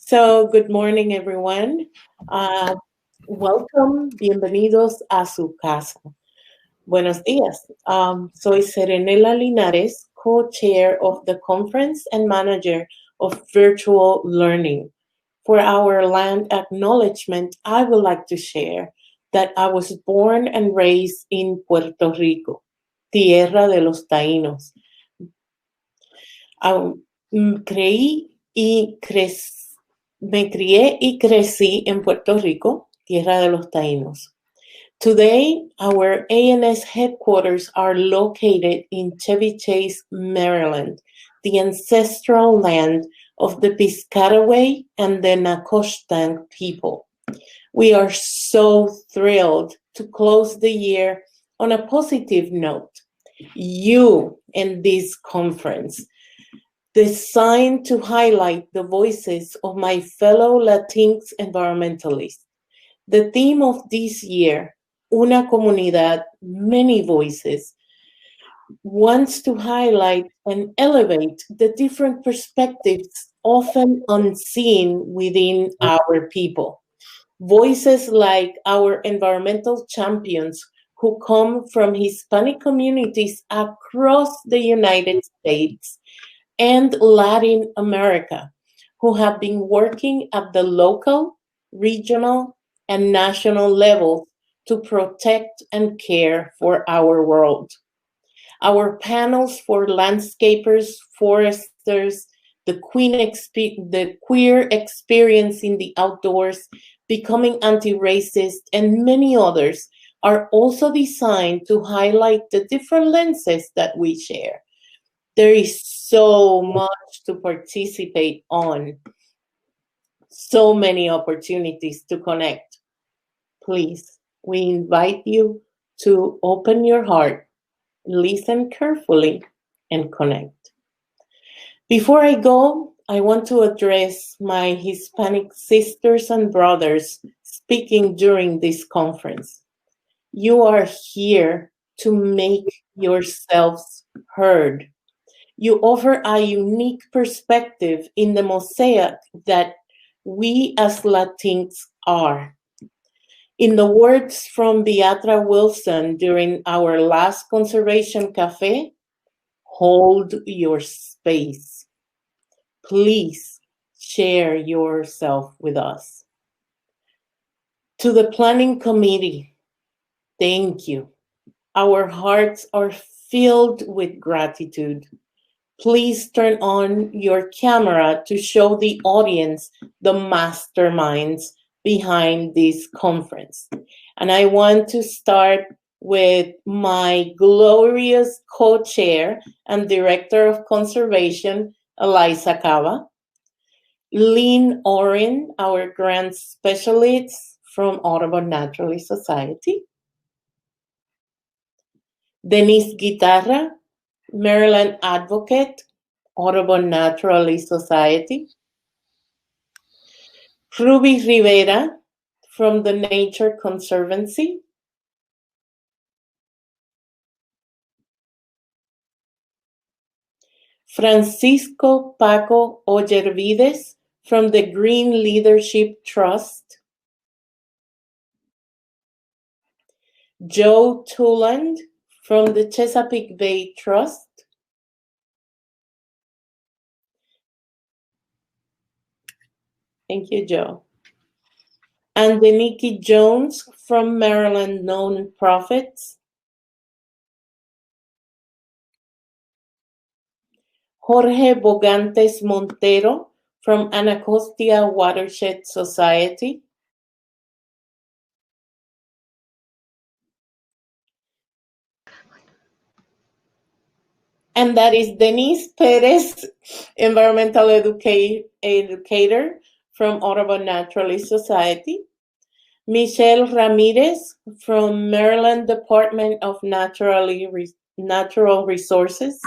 So, good morning, everyone. Uh, Welcome, bienvenidos a su casa. Buenos días. Soy Serenella Linares, co-chair of the conference and manager of virtual learning. For our land acknowledgement, I would like to share that I was born and raised in Puerto Rico, tierra de los taínos. Creí y Me crié y crecí en Puerto Rico, tierra de los taínos. Today, our ANS headquarters are located in Chevy Chase, Maryland, the ancestral land of the Piscataway and the Nacostan people. We are so thrilled to close the year on a positive note. You in this conference, designed to highlight the voices of my fellow Latinx environmentalists. The theme of this year, Una Comunidad, Many Voices, wants to highlight and elevate the different perspectives often unseen within our people. Voices like our environmental champions who come from Hispanic communities across the United States and Latin America, who have been working at the local, regional, and national level to protect and care for our world. Our panels for landscapers, foresters, the queer experience in the outdoors, becoming anti-racist, and many others are also designed to highlight the different lenses that we share. There is so much to participate on, so many opportunities to connect. Please, we invite you to open your heart, listen carefully, and connect. Before I go, I want to address my Hispanic sisters and brothers speaking during this conference. You are here to make yourselves heard. You offer a unique perspective in the mosaic that we as Latinx are. In the words from Beatra Wilson during our last Conservation Cafe, hold your space. Please share yourself with us. To the planning committee, thank you. Our hearts are filled with gratitude. Please turn on your camera to show the audience the masterminds behind this conference. And I want to start with my glorious co-chair and director of conservation, Eliza Cava, Lynn Oren, our grant specialist from Audubon Naturalist Society, Denise Guitarra, Maryland advocate, Audubon Naturalist Society, Ruby Rivera from the Nature Conservancy, Francisco Paco Ollervides from the Green Leadership Trust, Joe Tuland from the Chesapeake Bay Trust, thank you, Joe, and Deniki Jones from Maryland Nonprofits, Jorge Bogantes Montero from Anacostia Watershed Society, and that is Denise Perez, environmental educator from Audubon Naturalist Society, Michelle Ramirez from Maryland Department of Natural Resources.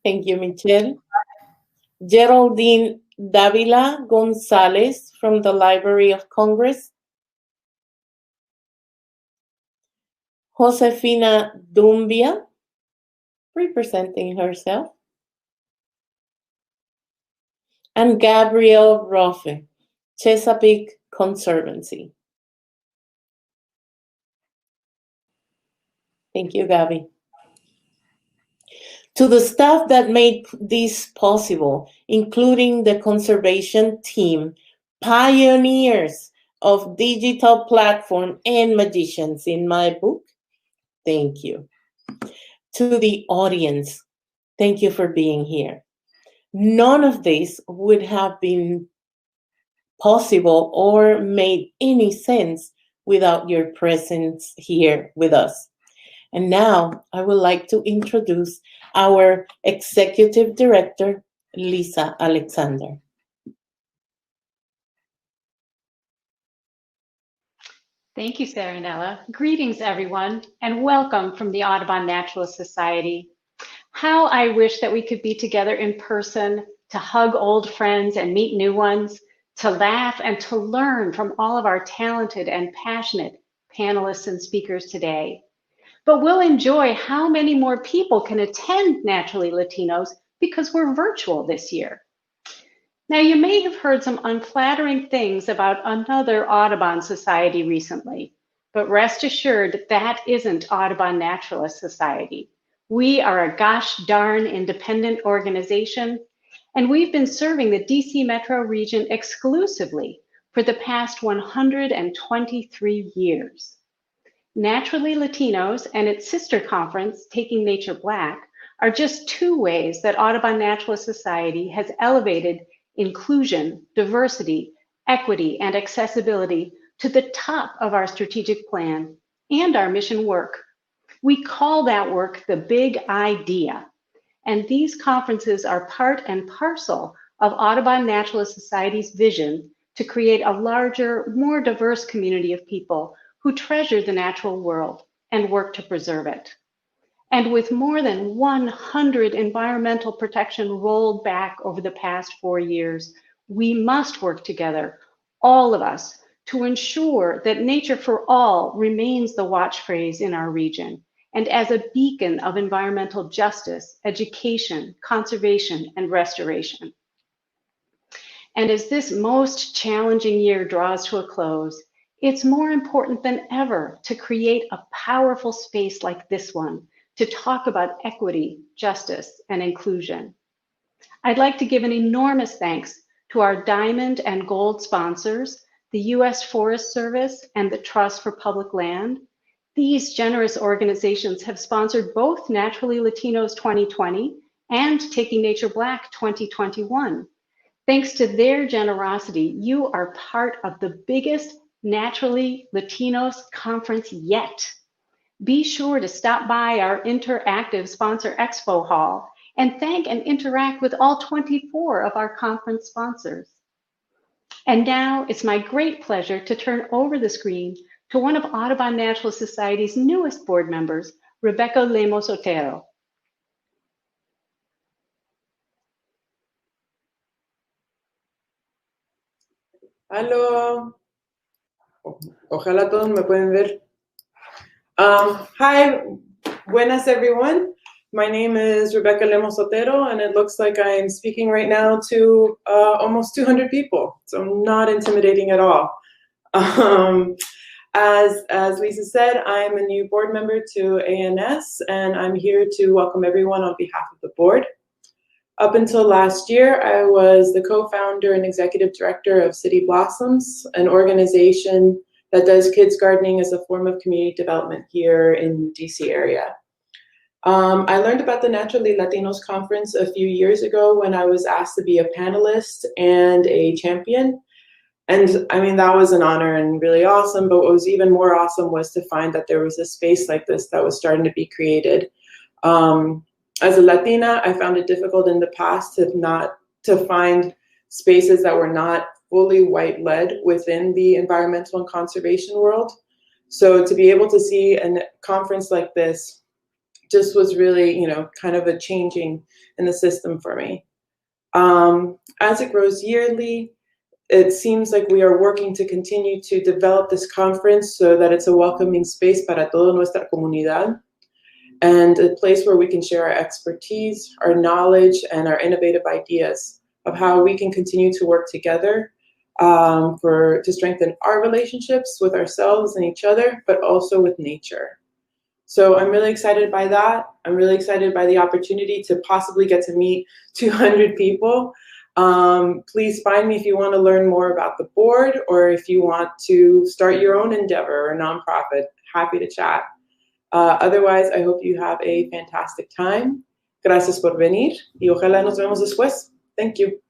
Thank you, Michelle. Geraldine Davila Gonzalez from the Library of Congress. Josefina Dumbia, representing herself. and Gabrielle Roffe, Chesapeake Conservancy. Thank you, Gabby. To the staff that made this possible, including the conservation team, pioneers of digital platform and magicians in my book, thank you. To the audience, thank you for being here. None of this would have been possible or made any sense without your presence here with us. And now I would like to introduce our Executive Director, Lisa Alexander. Thank you, Serenella. Greetings, everyone, and welcome from the Audubon Naturalist Society. How I wish that we could be together in person to hug old friends and meet new ones, to laugh and to learn from all of our talented and passionate panelists and speakers today. But we'll enjoy how many more people can attend Naturally Latinos because we're virtual this year. Now, you may have heard some unflattering things about another Audubon Society recently, but rest assured that isn't Audubon Naturalist Society. We are a gosh darn independent organization, and we've been serving the DC metro region exclusively for the past 123 years. Naturally Latinos and its sister conference, Taking Nature Black, are just two ways that Audubon Naturalist Society has elevated inclusion, diversity, equity, and accessibility to the top of our strategic plan and our mission work. We call that work the Big Idea, and these conferences are part and parcel of Audubon Naturalist Society's vision to create a larger, more diverse community of people who treasure the natural world and work to preserve it. And with more than 100 environmental protection rolled back over the past 4 years, we must work together, all of us, to ensure that nature for all remains the watch phrase in our region, and as a beacon of environmental justice, education, conservation, and restoration. And as this most challenging year draws to a close, it's more important than ever to create a powerful space like this one to talk about equity, justice, and inclusion. I'd like to give an enormous thanks to our diamond and gold sponsors, the U.S. Forest Service and the Trust for Public Land. These generous organizations have sponsored both Naturally Latinos 2020 and Taking Nature Black 2021. Thanks to their generosity, you are part of the biggest Naturally Latinos conference yet. Be sure to stop by our interactive sponsor expo hall and thank and interact with all 24 of our conference sponsors. And now it's my great pleasure to turn over the screen to one of Audubon Naturalist Society's newest board members, Rebecca Lemos Otero. Hello. Ojalá todos me pueden ver. Hi, buenas everyone. My name is Rebecca Lemos Otero, and it looks like I'm speaking right now to almost 200 people, so not intimidating at all. As Lisa said, I'm a new board member to ANS, and I'm here to welcome everyone on behalf of the board. Up until last year, I was the co-founder and executive director of City Blossoms, an organization that does kids gardening as a form of community development here in the DC area. I learned about the Naturally Latinos conference a few years ago when I was asked to be a panelist and a champion. And I mean, that was an honor and really awesome, but what was even more awesome was to find that there was a space like this that was starting to be created. As a Latina, I found it difficult in the past to find spaces that were not fully white-led within the environmental and conservation world. So to be able to see a conference like this just was really, kind of a changing in the system for me. As it grows yearly, it seems like we are working to continue to develop this conference so that it's a welcoming space para toda nuestra comunidad, and a place where we can share our expertise, our knowledge, and our innovative ideas of how we can continue to work together to strengthen our relationships with ourselves and each other, but also with nature. So I'm really excited by that. I'm really excited by the opportunity to possibly get to meet 200 people. Please find me if you want to learn more about the board, or if you want to start your own endeavor or nonprofit. Happy to chat. Otherwise, I hope you have a fantastic time. Gracias por venir y ojalá nos vemos después. Thank you.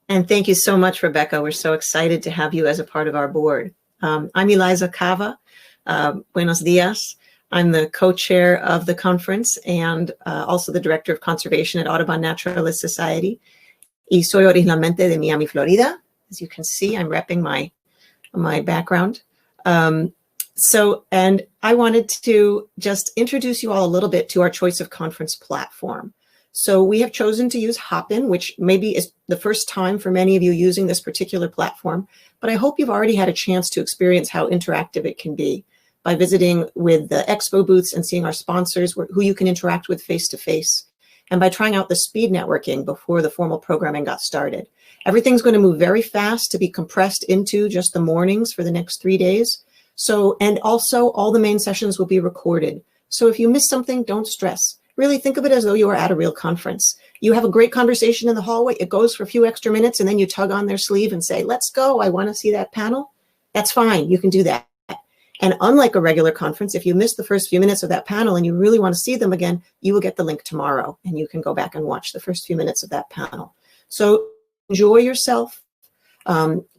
And thank you so much, Rebecca. We're so excited to have you as a part of our board. I'm Eliza Cava. Buenos dias. I'm the co-chair of the conference and also the director of conservation at Audubon Naturalist Society. Y soy originalmente de Miami, Florida. As you can see, I'm repping my background. And I wanted to just introduce you all a little bit to our choice of conference platform. So we have chosen to use Hopin, which maybe is the first time for many of you using this particular platform, but I hope you've already had a chance to experience how interactive it can be by visiting with the expo booths and seeing our sponsors who you can interact with face-to-face, and by trying out the speed networking before the formal programming got started. Everything's going to move very fast to be compressed into just the mornings for the next 3 days. And also all the main sessions will be recorded. So if you miss something, don't stress. Really think of it as though you are at a real conference. You have a great conversation in the hallway. It goes for a few extra minutes, and then you tug on their sleeve and say, let's go. I want to see that panel. That's fine. You can do that. And unlike a regular conference, if you miss the first few minutes of that panel and you really want to see them again, you will get the link tomorrow, and you can go back and watch the first few minutes of that panel. So enjoy yourself.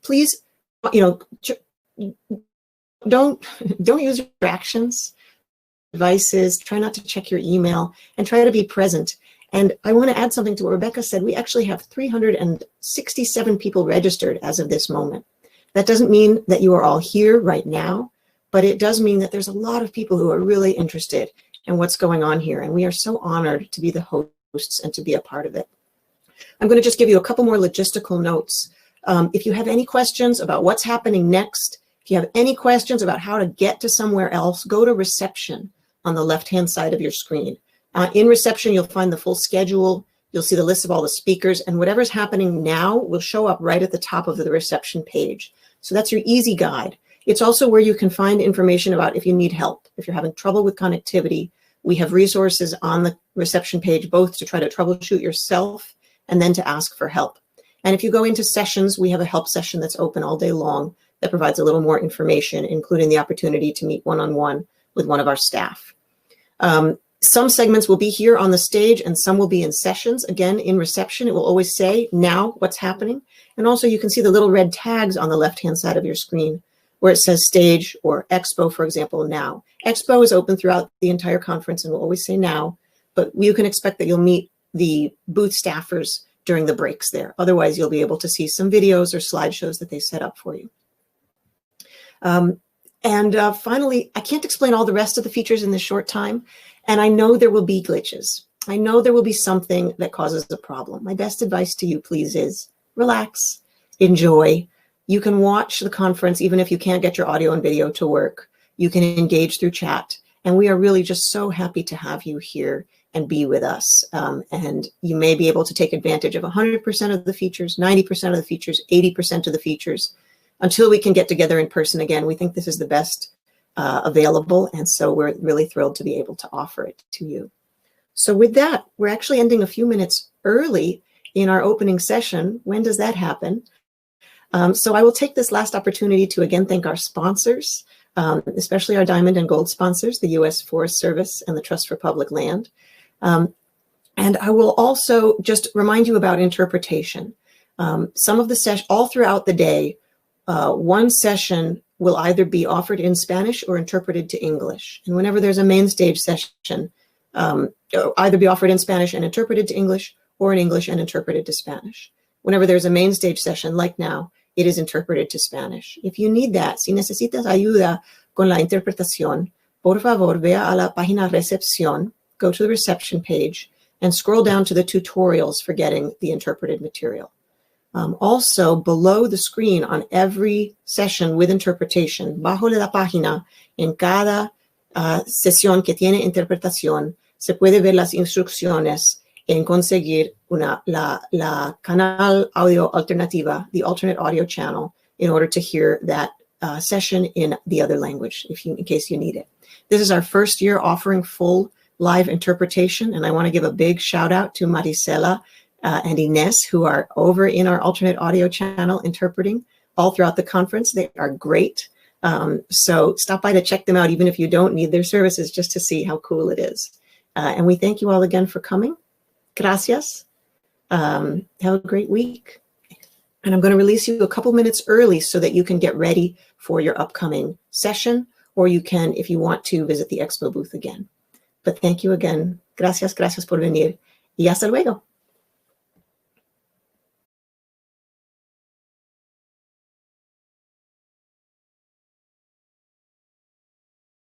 Please, don't use distractions, devices. Try not to check your email, and try to be present. And I want to add something to what Rebecca said. We actually have 367 people registered as of this moment. That doesn't mean that you are all here right now, but it does mean that there's a lot of people who are really interested in what's going on here. And we are so honored to be the hosts and to be a part of it. I'm going to just give you a couple more logistical notes. If you have any questions about what's happening next, if you have any questions about how to get to somewhere else, go to reception on the left-hand side of your screen. In reception, you'll find the full schedule. You'll see the list of all the speakers, and whatever's happening now will show up right at the top of the reception page. So that's your easy guide. It's also where you can find information about if you need help. If you're having trouble with connectivity, we have resources on the reception page, both to try to troubleshoot yourself and then to ask for help. And if you go into sessions, we have a help session that's open all day long that provides a little more information, including the opportunity to meet one-on-one with one of our staff. Some segments will be here on the stage and some will be in sessions. Again, in reception, it will always say now what's happening. And also you can see the little red tags on the left-hand side of your screen where it says stage or expo, for example, now. Expo is open throughout the entire conference and will always say now, but you can expect that you'll meet the booth staffers during the breaks there. Otherwise, you'll be able to see some videos or slideshows that they set up for you. Finally, I can't explain all the rest of the features in this short time, and I know there will be glitches. I know there will be something that causes a problem. My best advice to you, please, is relax, enjoy. You can watch the conference even if you can't get your audio and video to work. You can engage through chat, and we are really just so happy to have you here and be with us. And you may be able to take advantage of 100% of the features, 90% of the features, 80% of the features. Until we can get together in person again, we think this is the best available, and so we're really thrilled to be able to offer it to you. So with that, we're actually ending a few minutes early in our opening session. When does that happen? So I will take this last opportunity to again thank our sponsors, especially our diamond and gold sponsors, the U.S. Forest Service and the Trust for Public Land. And I will also just remind you about interpretation. Some of the sessions, all throughout the day, one session will either be offered in Spanish or interpreted to English. And whenever there's a main stage session, either be offered in Spanish and interpreted to English, or in English and interpreted to Spanish. Whenever there's a main stage session, like now, it is interpreted to Spanish. If you need that, si necesitas ayuda con la interpretación, por favor, vea a la página recepción, go to the reception page, and scroll down to the tutorials for getting the interpreted material. Also, below the screen on every session with interpretation, bajo la página, en cada sesión que tiene interpretación, se puede ver las instrucciones en conseguir la canal audio alternativa, the alternate audio channel, in order to hear that session in the other language, in case you need it. This is our first year offering full live interpretation, and I want to give a big shout out to Marisela and Ines, who are over in our alternate audio channel interpreting all throughout the conference. They are great. So stop by to check them out, even if you don't need their services, just to see how cool it is. And we thank you all again for coming. Gracias. Have a great week. And I'm going to release you a couple minutes early so that you can get ready for your upcoming session, or you can, if you want to, visit the expo booth again. But thank you again. Gracias por venir. Y hasta luego.